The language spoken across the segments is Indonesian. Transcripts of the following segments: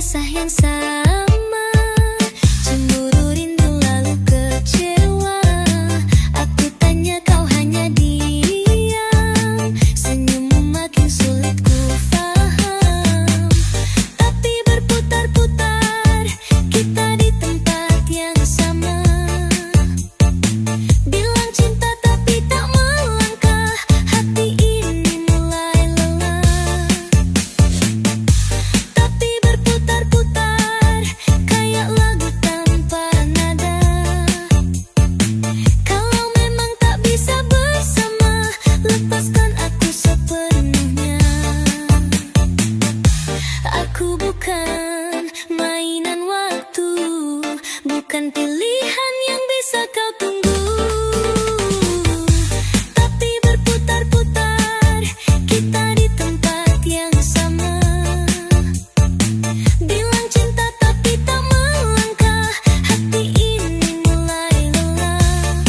resah yang sama, cemburu, rindu, lalu kecewa. Aku tanya kau hanya diam, senyummu makin sulit ku faham. Tapi berputar-putar kita di tempat yang sama. Bilang cinta tapi tak melangkah, hati ini mulai lelah. Tapi berputar-putar kayak lagu tanpa nada. Kalau memang tak bisa bersama, lepaskan aku sepenuhnya. Aku bukan mainan waktu, bukan pilihan yang bisa kau tunggu. Tapi berputar-putar kita di tempat yang sama. Bilang cinta tapi tak melangkah, hati ini mulai lelah.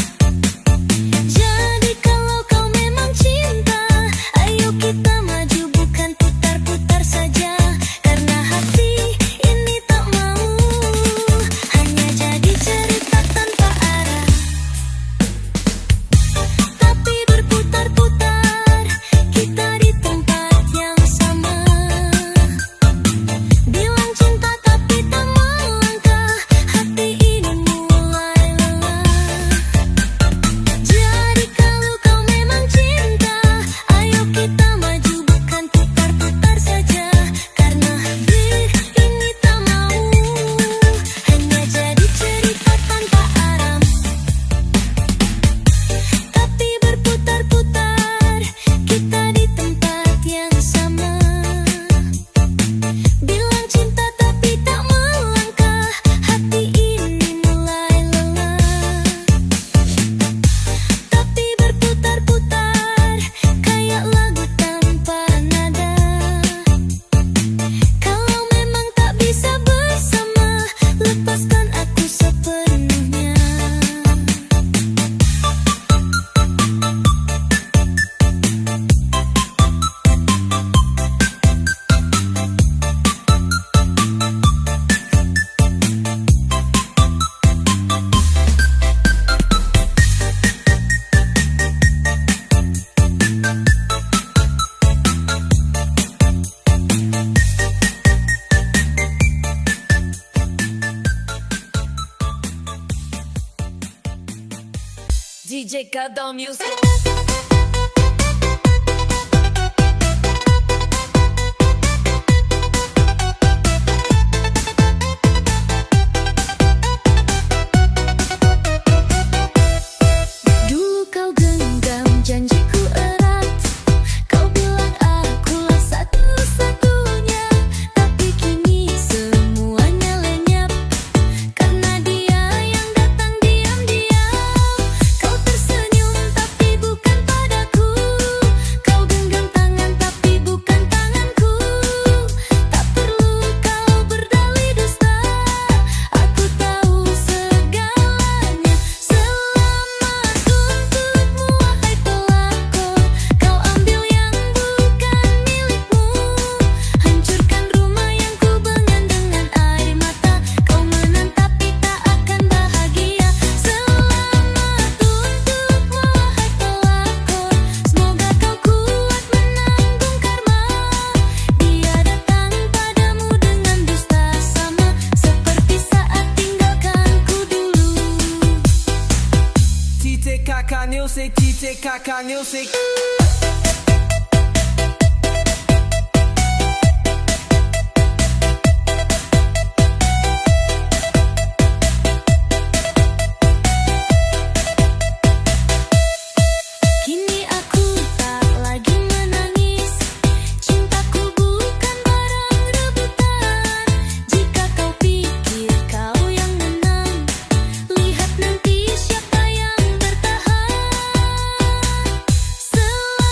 Jadi kalau kau memang cinta, ayo kita maju bukan putar-putar saja. Karena hati ini tak mau hanya jadi cerita tanpa arah. Tapi berputar-putar kita di tempat yang sama. Bilang cinta tapi tak melangkah, hati ini mulai lelah. Jadi kalau kau memang cinta, ayo kita maju bukan putar-putar saja. Karena hati ini tak mau hanya jadi cerita tanpa arah. Tapi berputar-putar kita di tempat yang sama. Bilang cinta tapi tak melangkah, hati ini mulai lelah. Tapi berputar-putar kayak lagu tanpa nada. Kalau memang tak bisa bersama, lepaskan aku sepenuhnya. DJ Countdown Music. Dulu kau genggam janjiku erat, kau bilang akulah satu-satunya. Tapi kini semuanya lenyap, karena dia yang datang diam-diam. Kau tersenyum tapi bukan padaku, kau genggam tangan tapi bukan tanganku. Tak perlu kau berdalih dusta, aku tahu segalanya. Selamat untukmu wahai pelakor, kau ambil yang bukan milikmu. Hancurkan rumah yang ku bangun dengan air mata, kau menang tapi tak akan bahagia. Selamat untukmu wahai pelakor, semoga kau kuat menanggung karma. Dia datang padamu dengan dusta sama, seperti saat tinggalkanku dulu. TTKK Music, TTKK Music. Kini aku tak lagi menangis, cintaku bukan barang rebutan. Jika kau pikir kau yang menang, lihat nanti siapa yang bertahan. Selamat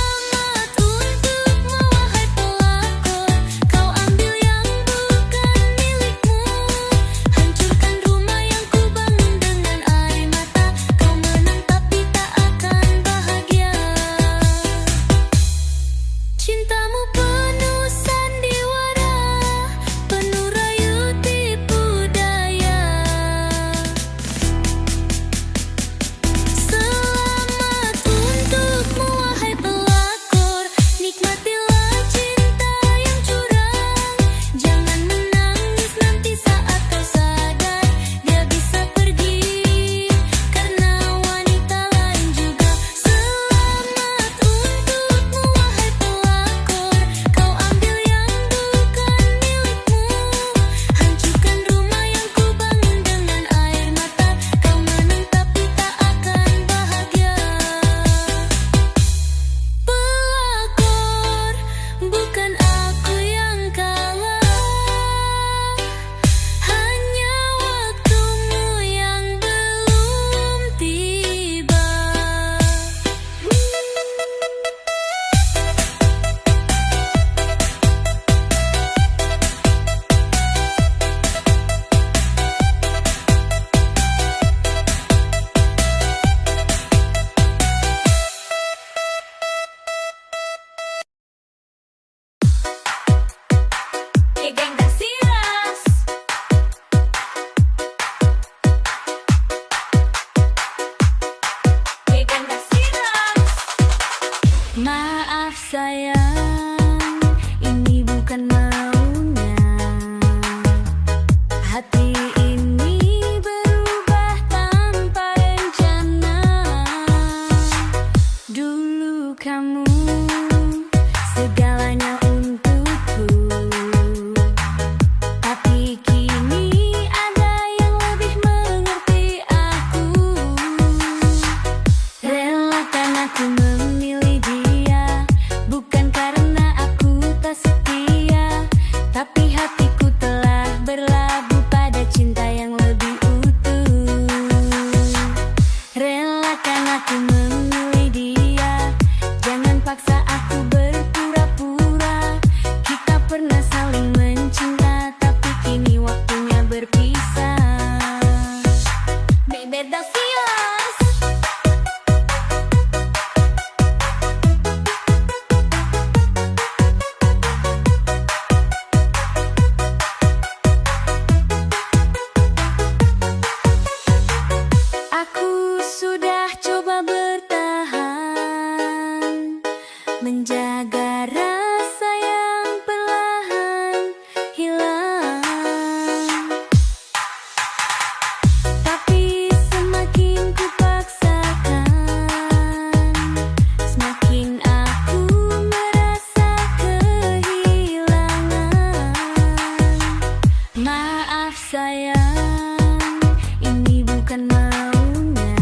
Maaf sayang, ini bukan maunya.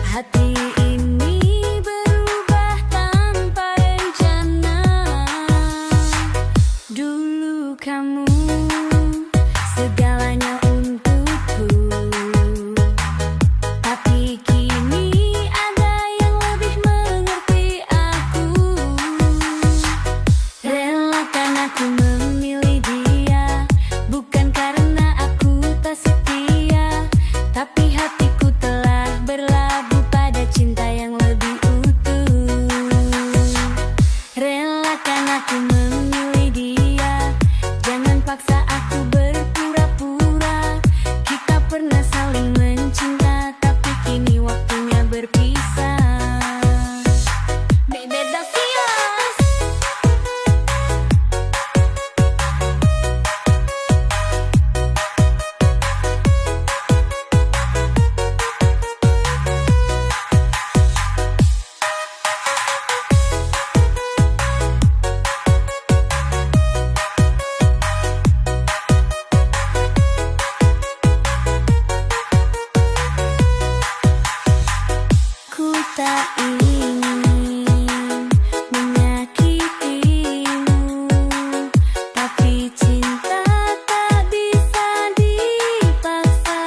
Hati ini berubah tanpa rencana. Dulu kamu segalanya untukku, tapi kini ada yang lebih mengerti aku. Relakan aku memilih dia, bukan karena aku tak setia, tapi hatiku telah berlabuh pada cinta yang lebih utuh. Relakan aku memilih dia, jangan paksa aku berpura-pura. Kita pernah saling mencinta, tapi kini waktunya berpisah. Baby, that's yours. Ku tak ingin menyakitimu, tapi cinta tak bisa dipaksa.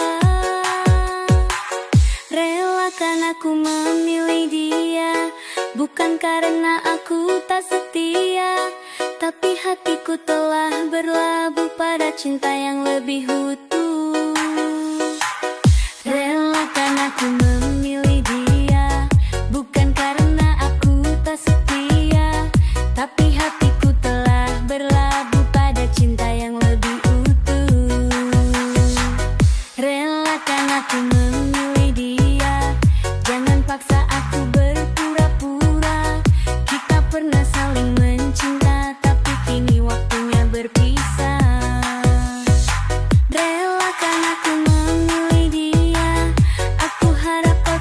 Relakan aku memilih dia, bukan karena aku tak setia, tapi hatiku telah berlabuh pada cinta yang lebih utuh. Relakan aku memilih dia, bukan karena aku tak setia, tapi hatiku telah berlabuh pada cinta yang lebih utuh. Relakan aku memilih dia, jangan paksa aku berpura-pura. Kita pernah saling mencinta, tapi kini waktunya berpisah. Relakan aku memilih dia, aku harap kau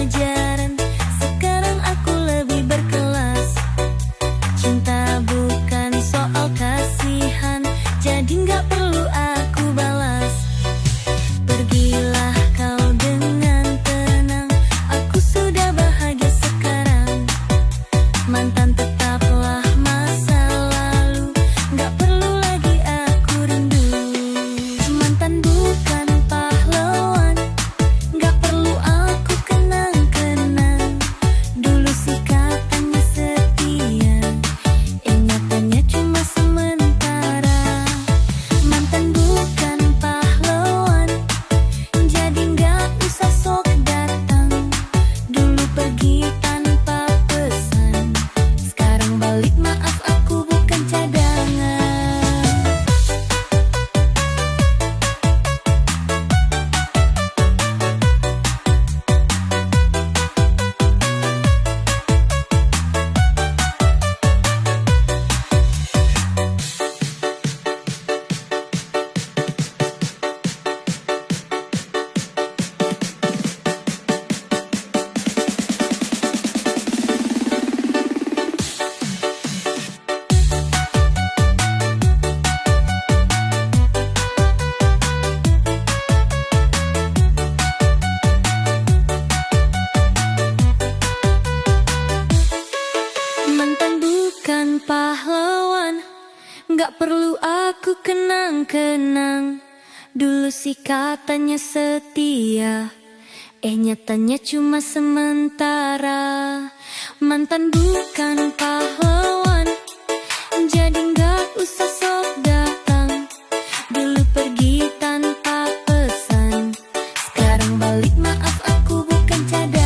pelajaran. Sekarang aku lebih berkelas. Cinta bukan soal kasihan, jadi nggak perlu aku balas. Pergilah kau dengan tenang, aku sudah bahagia sekarang. Mantan tetaplah masa lalu, nggak perlu lagi aku rindu. Mantan bukan pahlawan, nggak perlu aku kenang-kenang. Dulu sih katanya setia, ingatannya cuma sementara. Mantan bukan pahlawan, jadi nggak usah sok datang. Dulu pergi tanpa pesan, sekarang balik maaf aku bukan cadangan. Mantan bukan pahlawan, nggak perlu aku kenang-kenang. Dulu sih katanya setia, nyatanya cuma sementara. Mantan bukan pahlawan, jadi nggak usah sok datang. Dulu pergi tanpa pesan, sekarang balik maaf aku bukan cadangan.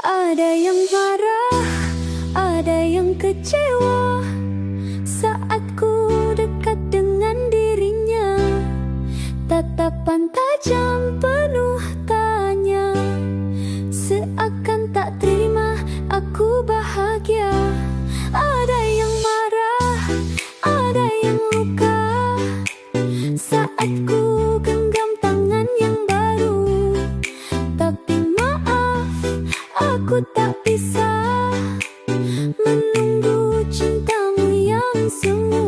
Ada yang marah, ada yang kecewa saat ku dekat dengan dirinya. Tatapan tajam penuh tanya, seakan tak terima aku bahagia. Ada yang marah, ada yang luka saat ku genggam tangan yang baru. Tapi maaf, aku tak bisa menunggu cintamu yang semu.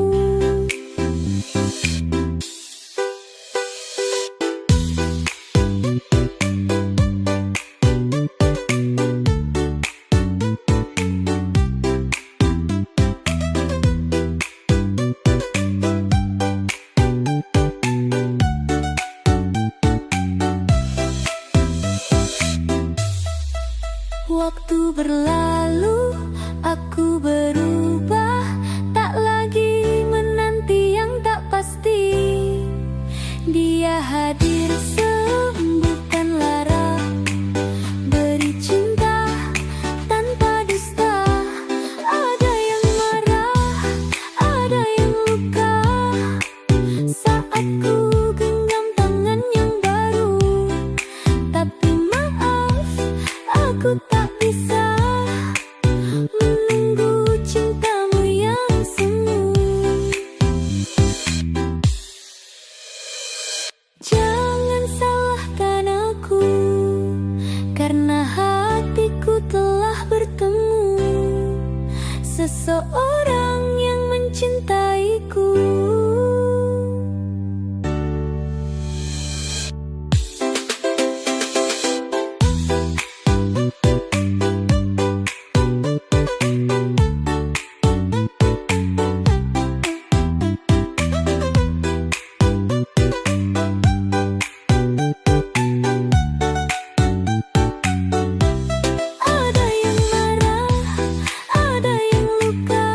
Waktu berlalu, aku berubah, tak lagi menanti yang tak pasti. Dia hadir sembuhkan lara, beri cinta tanpa dusta. Ada yang marah, ada yang luka saat ku genggam tangan yang baru. Tapi maaf, aku tak bisa menunggu cintamu yang semu. Jangan salahkan aku, karena hatiku telah bertemu seseorang yang mencintaiku. Ada yang marah, ada yang luka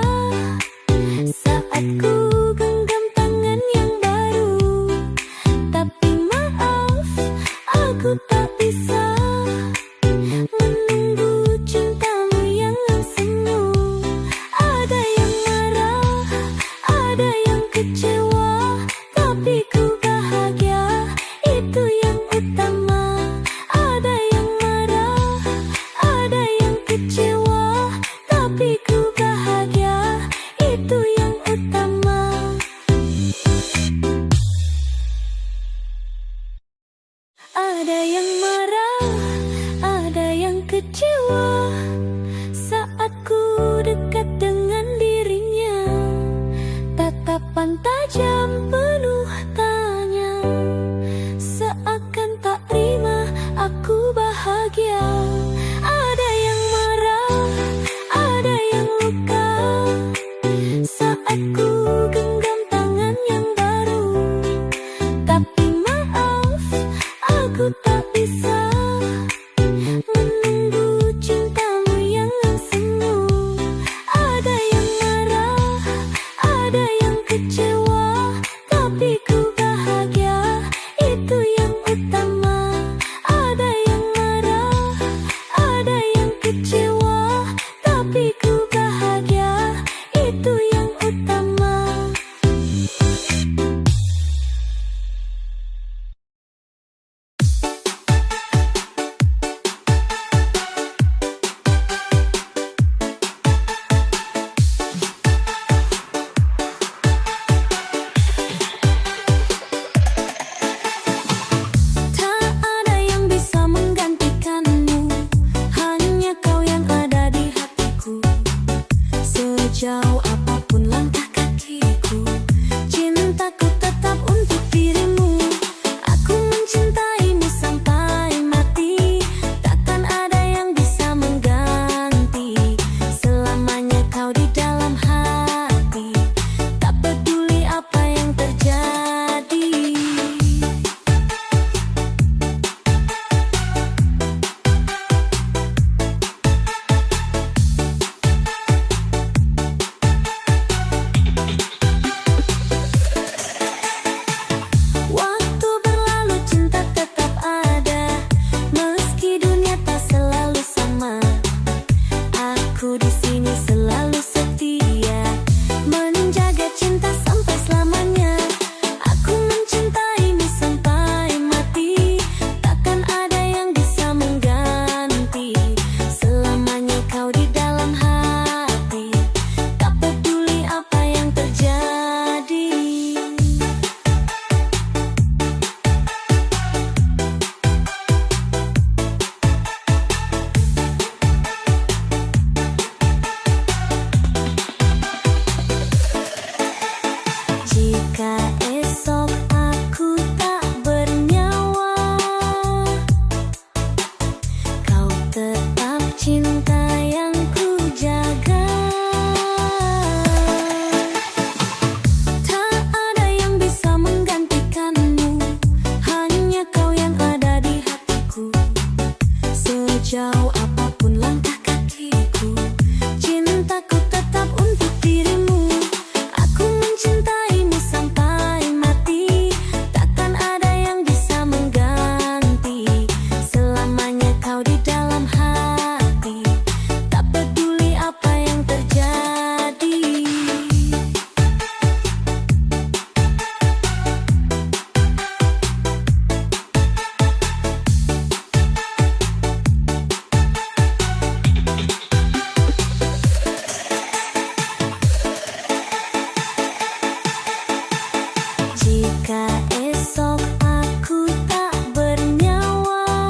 Jika esok aku tak bernyawa,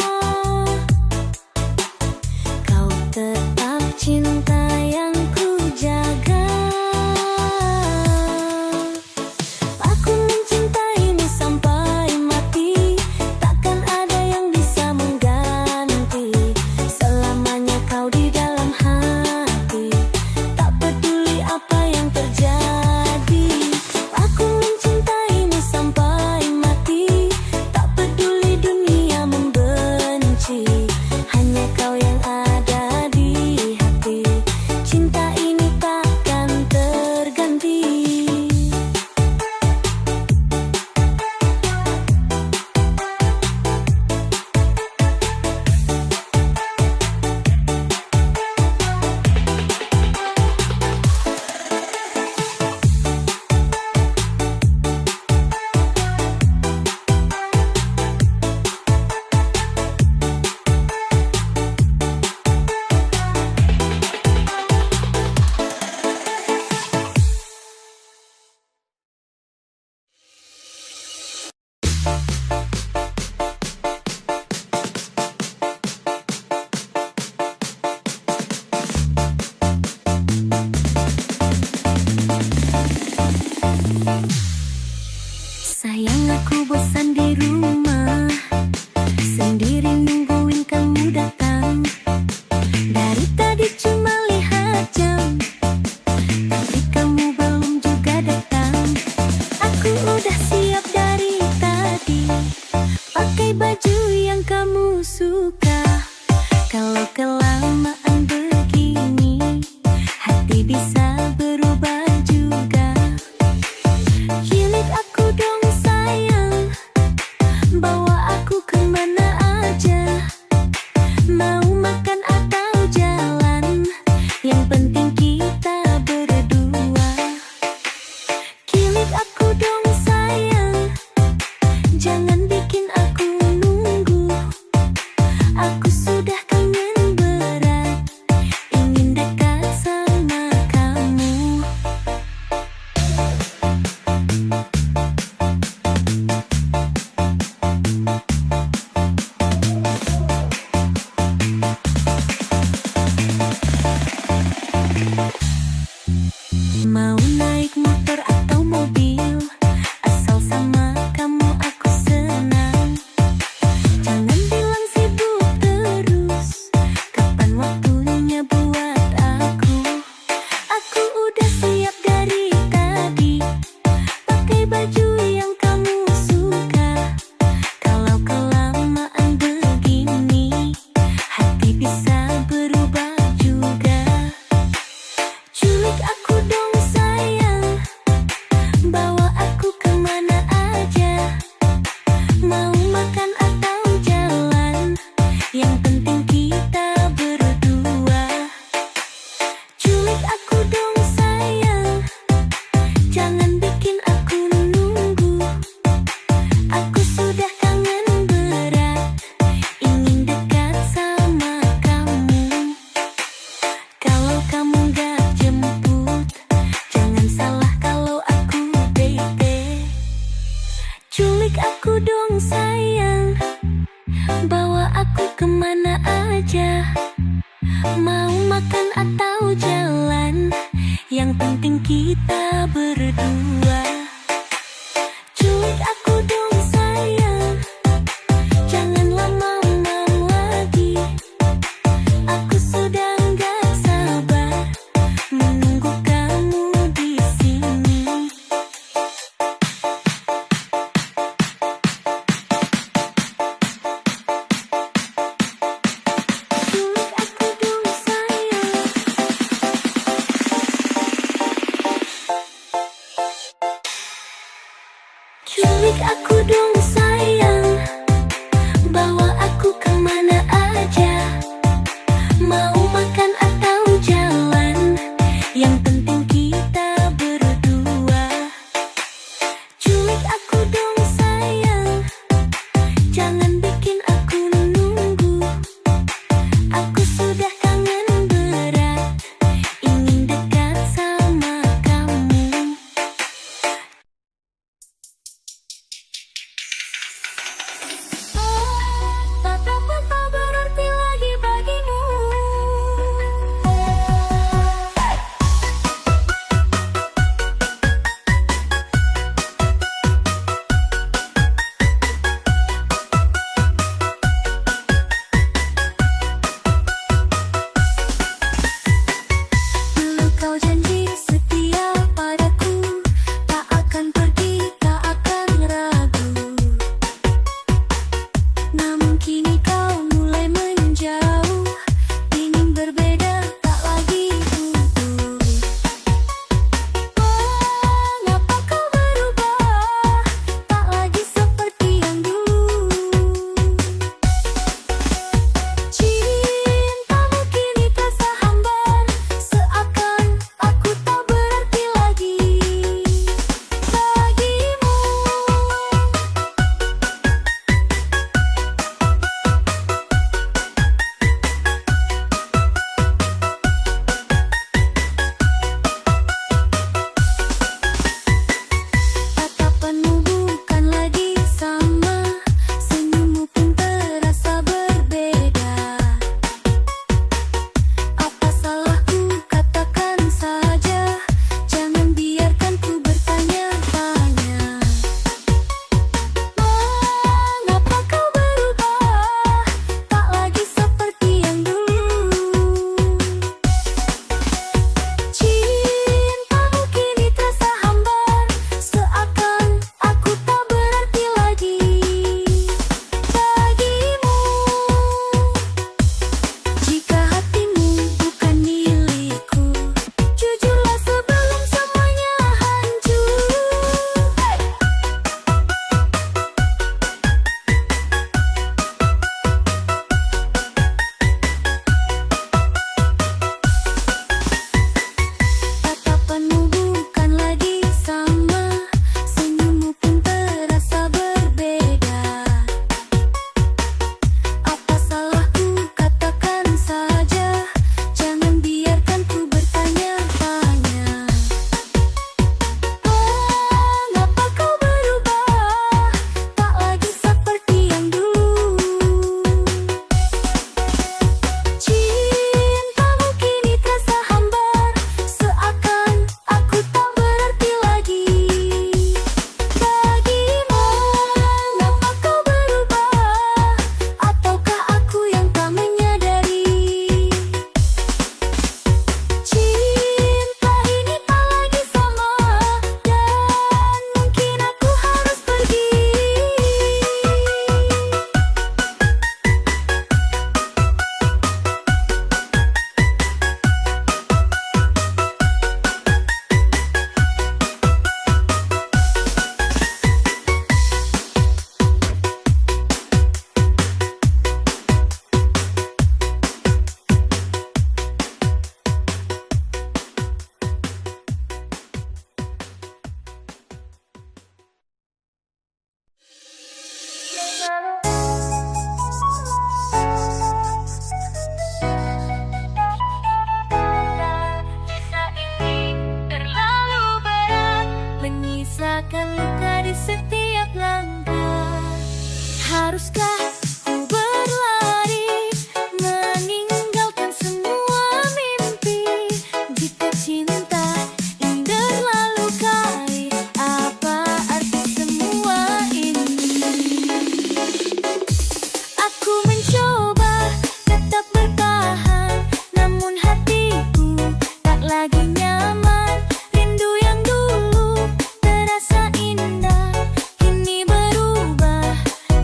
kau tetap cinta yang ku jaga. Aku mencintaimu sampai mati, takkan ada yang bisa mengganti. Selamanya kau di dalam hati, tak peduli apa yang terjadi. Aku mencintaimu sampai mati, tak peduli dunia membenci. Hanya kau yang ada di hati, cinta ini takkan terganti. Sayang, aku bosan di rumah, sendiri nungguin kamu datang. Dari tadi cuma lihat jam, tapi kamu belum juga datang. Aku udah siap dari tadi, pakai baju yang kamu suka. Kalau kelamaan begini, hati bisa berubah juga. Kilik aku dong sayang, bawa aku kemana aja. Mau makan atau jalan, yang penting kita berdua. Kilik aku dong sayang, jangan bikin aku nunggu. Aku sudah kangen berat, ingin dekat sama kamu. Mau naik motor atau mobil, asal sama kamu aku senang. Jangan bilang sibuk terus, kapan waktunya buat aku. Aku udah siap dari tadi, pakai baju yang kamu suka. Kalau kelamaan begini, hati bisa berubah juga. Culik aku dong sayang, bawa aku kemana aja. Mau makan atau jalan, yang penting kita berdua. Culik aku dong sayang, jangan bikin aku nunggu. Aku sudah kangen berat, ingin dekat sama kamu. Kalau kamu gak jemput, jangan salah kalau aku bete. Culik aku dong sayang, bawa aku kemana aja. Mau makan atau jalan, yang penting kita berdua. Culik aku dong sayang, jangan lama-lama lagi. Aku sudah gak sabar menunggu kamu di sini. Culik aku dong sayang. Culik aku dong sayang, bawa aku kemana aja. Mau makan atau jalan, yang penting kita berdua. Culik aku dong sayang, jangan bikin aku nunggu. Aku sudah kangen berat, ingin dekat sama kamu.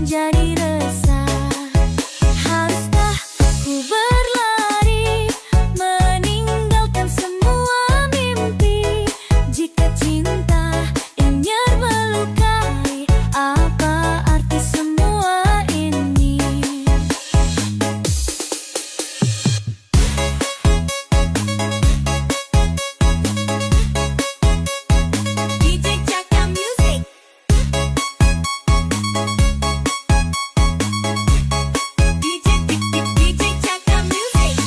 jadi resah. Haruskah ku berlari meninggalkan semua mimpi? Jika cinta ingin melukai, apa arti semua ini? DJ Caka Music. DJ Caka Music.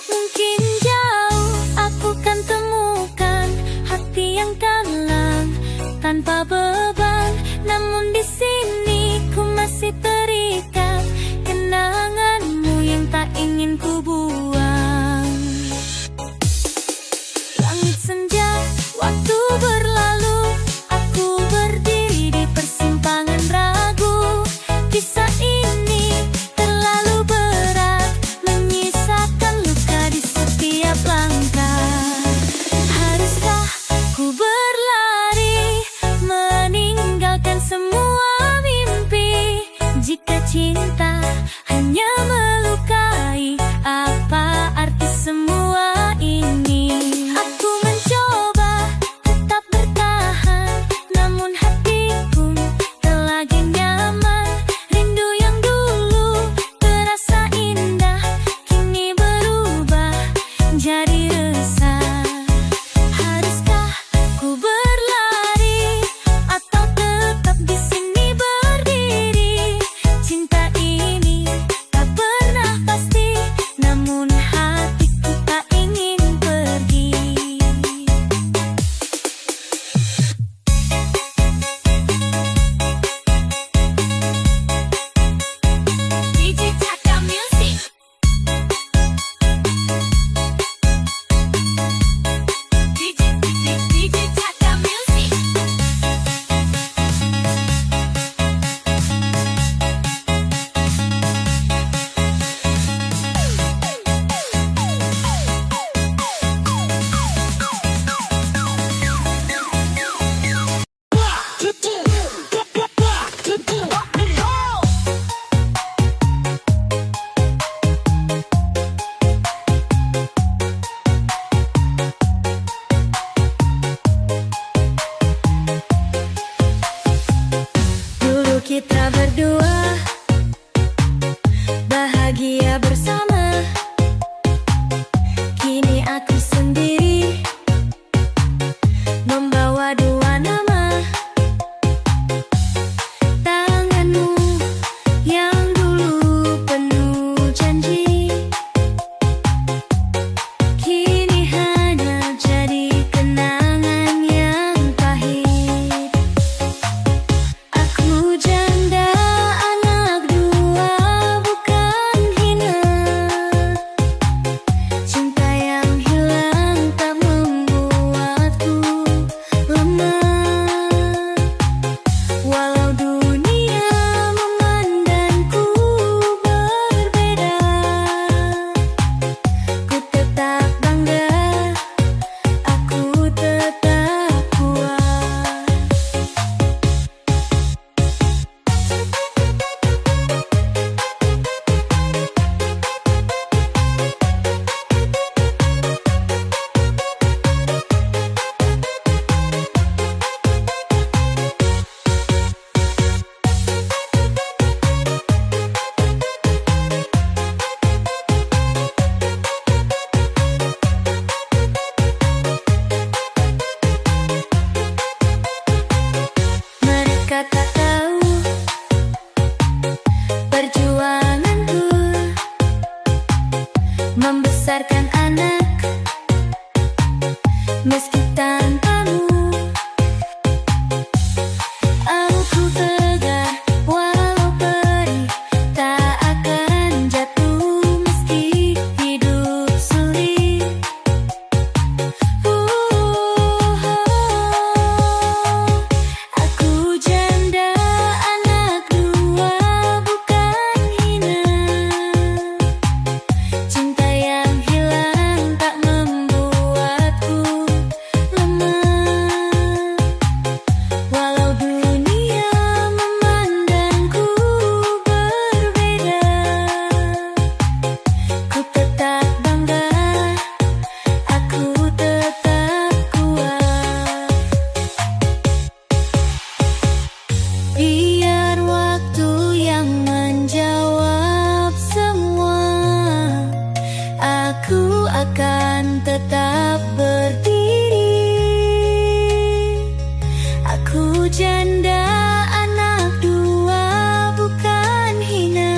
Mungkin jauh aku kan temukan hati yang tenang tanpa beban, namun di sini ku masih terikat kenanganmu yang tak ingin ku buang. Langit senja, waktu berlalu, aku berdiri di persimpangan ragu. Kisah ini terlalu berat, menyisakan luka di setiap langkah. Haruskah ku berlari meninggalkan semua mimpi? Jika cinta hanya melukai, apa arti semua ini? Aku mencoba tetap bertahan, namun hatiku tak lagi nyaman. Rindu yang dulu terasa indah, kini berubah jadi resah. Haruskah ku berlari atau tetap di sini berdiri? Cinta ini tak pernah pasti, namun hatiku tak ingin pergi. DJ Caka Music. DJ Caka Music. Dulu kita berdua bahagia bersama, kini aku sendiri membawa dua nama. Tanganmu yang dulu penuh janji, kini hanya jadi kenangan yang pahit. Aku janda anak dua, bukan hina. Cinta yang hilang tak membuatku lemah. Walau dunia memandangku berbeda, ku tetap bangga, aku tetap kuat. Mereka tak tahu perjuanganku membesarkan anak meski tanpamu. Aku tegar walau perih, tak akan jatuh meski hidup sulit. Aku janda Biar waktu yang menjawab semua. Aku akan tetap berdiri. Aku janda anak dua, bukan hina.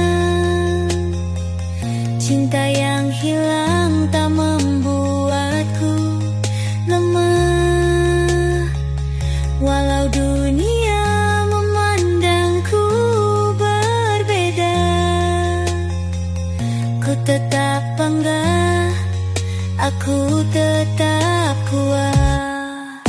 Cinta yang hilang tak membuatku lemah. Walau dunia memandangku berbeda, ku tetap bangga, aku tetap kuat.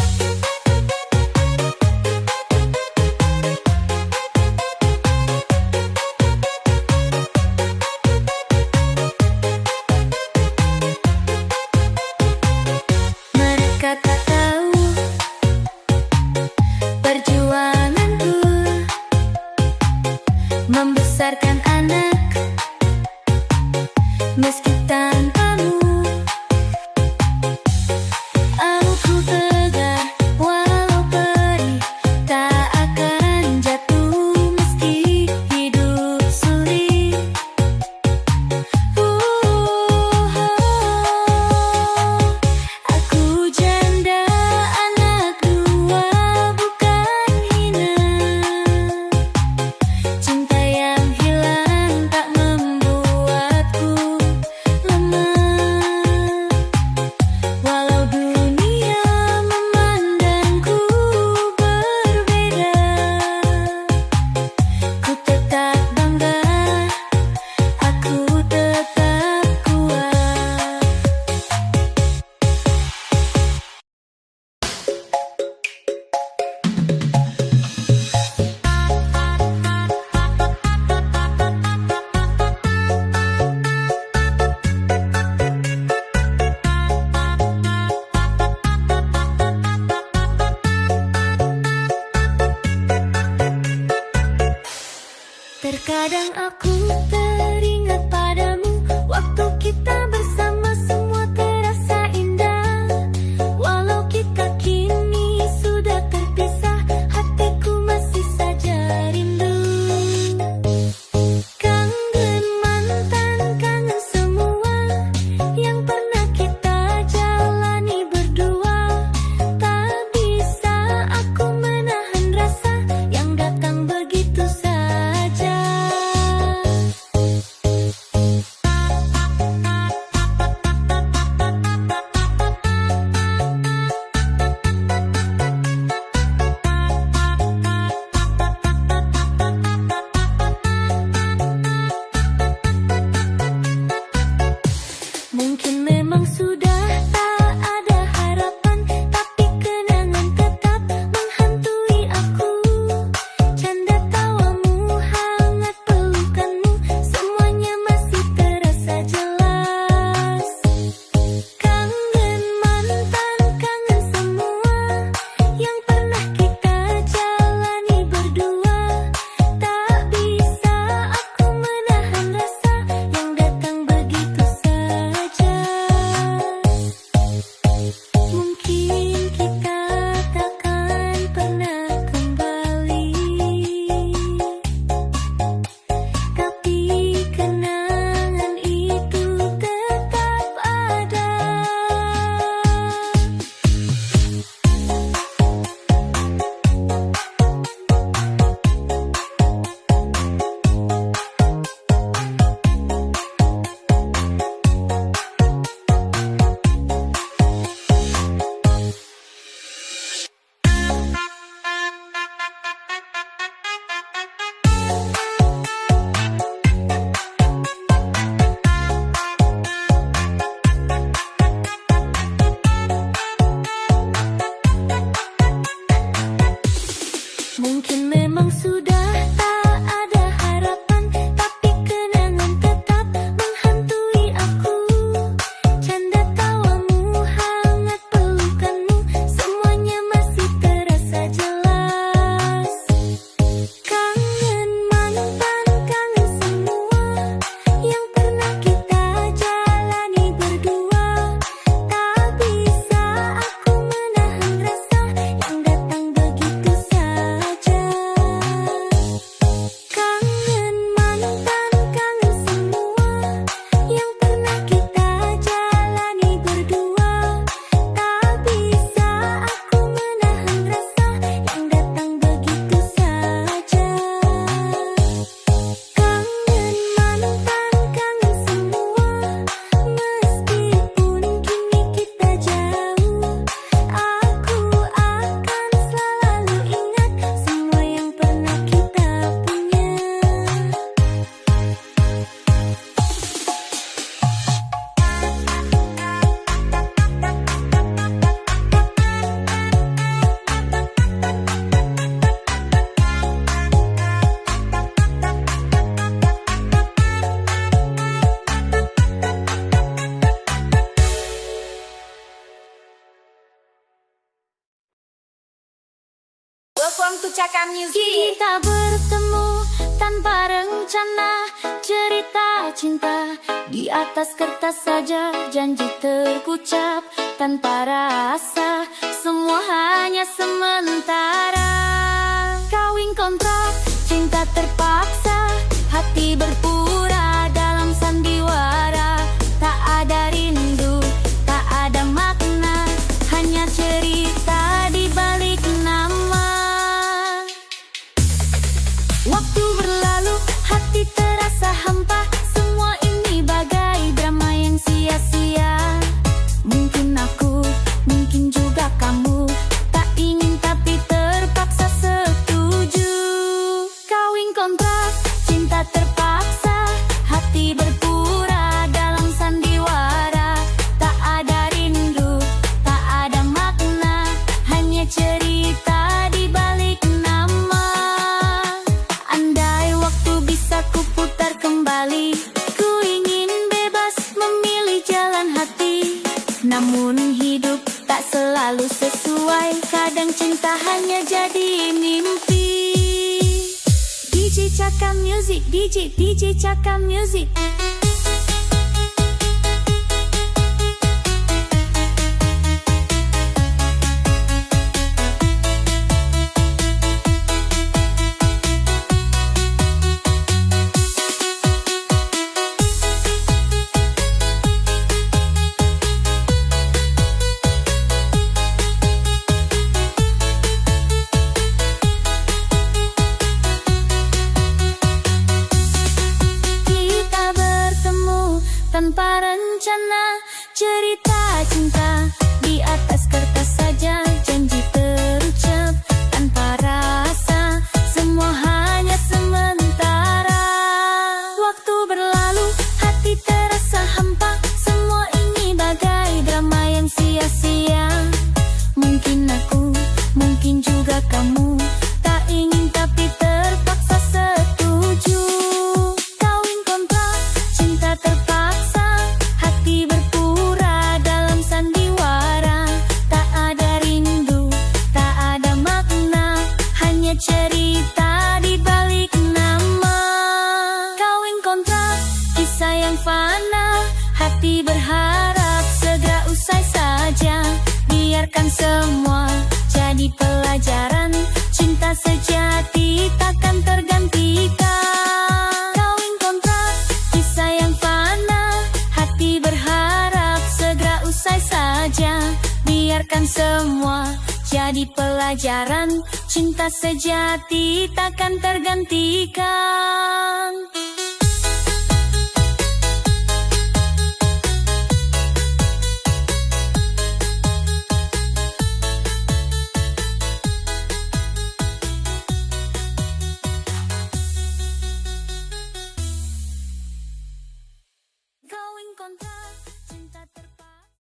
Mereka tak tahu perjuanganku membesarkan anak meski tanpamu. Aku tegar walau perih, tak akan jatuh meski hidup sulit. Aku janda anak dua, bukan hina. Cinta yang hilang tak membuatku lemah. Walau dunia memandangku berbeda, ku tetap bangga, aku tetap kuat. Terkadang aku teringat padamu, waktu kita bersama semua terasa indah. Walau kita kini sudah terpisah, hatiku masih saja rindu. Kangen mantan, kangen semua yang pernah kita jalani berdua. Tak bisa aku menahan rasa yang datang begitu saja. Caka Music. Kita bertemu tanpa rencana, cerita cinta di atas kertas saja, janji terucap tanpa rasa, semua hanya sementara. Kawin kontrak, cinta terpaksa, hati berpura dalam sandiwara. Tak ada rindu, tak ada makna, hanya cerita di balik nama. Waktu berlalu, hati terasa hampa, semua ini bagai drama yang sia-sia. Mungkin aku, mungkin juga kamu, tak ingin tapi terpaksa setuju. Kawin kontrak, cinta terpaksa, hati berpura dalam sandiwara. Tak ada rindu, tak ada makna, hanya cerita di balik nama. Andai waktu bisa kuputar kembali, ku ingin bebas memilih jalan hati. Namun hidup tak selalu sesuai, kadang cinta hanya jadi mimpi. DJ Caka Music, DJ Caka Music. Tanpa rencana, cerita cinta di atas kertas saja, janji terucap tanpa rasa, semua hanya sementara. Waktu berlalu, hati terasa hampa, semua ini bagai drama yang sia-sia. Mungkin aku, mungkin juga kamu, tak ingin tapi terpaksa setuju. Kawin kontrak, cinta terpaksa, hati berpura dalam sandiwara. Tak ada rindu, tak ada makna, hanya cerita di balik nama. Kawin kontrak, kisah yang fana, hati berharap segera usai saja. Biarkan semua jadi pelajaran, cinta sejati takkan tergantikan. Kawin kontrak, kisah yang fana, hati berharap segera usai saja. Biarkan semua jadi pelajaran, cinta sejati takkan tergantikan.